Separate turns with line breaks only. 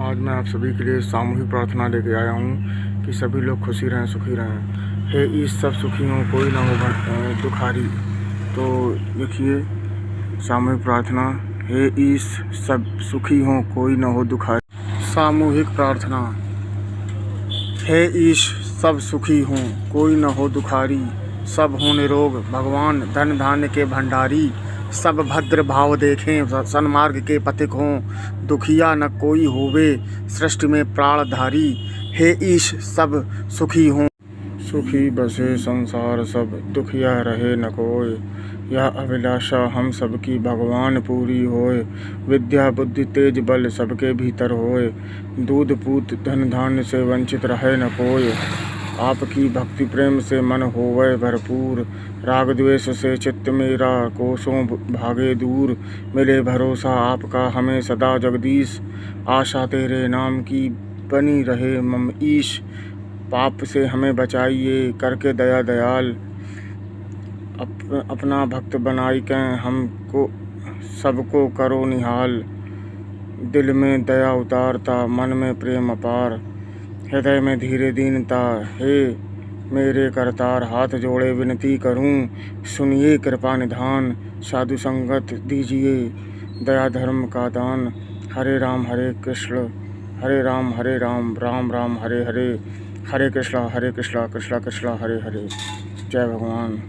आज मैं आप सभी के लिए सामूहिक प्रार्थना लेके आया हूँ कि सभी लोग खुशी रहें, सुखी रहें। हे ईश सब सुखी हों, कोई ना हो दुखारी। तो देखिए सामूहिक प्रार्थना। हे ईश सब सुखी हों, कोई ना हो दुखारी। सामूहिक प्रार्थना। हे ईश सब सुखी हों, कोई न हो दुखारी। सब हों निरोग, भगवान धन धान्य के भंडारी। सब भद्र भाव देखें, सन्मार्ग के पथिक हों। दुखिया न कोई होवे, सृष्टि में प्राणधारी। हे ईश सब सुखी हों, सुखी बसे संसार सब। दुखिया रहे न कोय, यह अभिलाषा हम सबकी भगवान पूरी होए। विद्या बुद्धि तेज बल सबके भीतर होए। दूध पूत धन धान्य से वंचित रहे न कोय। आपकी भक्ति प्रेम से मन होवे भरपूर। राग द्वेष से चित्त मेरा कोसों भागे दूर। मिले भरोसा आपका हमें सदा जगदीश। आशा तेरे नाम की बनी रहे मम ईश। पाप से हमें बचाइए करके दया दयाल। अपना भक्त बनाई के हमको सबको करो निहाल। दिल में दया उतारता, मन में प्रेम अपार। हृदय में धीरे दीनता, हे मेरे करतार। हाथ जोड़े विनती करूं, सुनिए कृपा निधान। साधु संगत दीजिए, दया धर्म का दान। हरे राम कृष्ण हरे राम, राम राम हरे हरे। हरे कृष्णा कृष्णा कृष्णा हरे हरे। जय भगवान।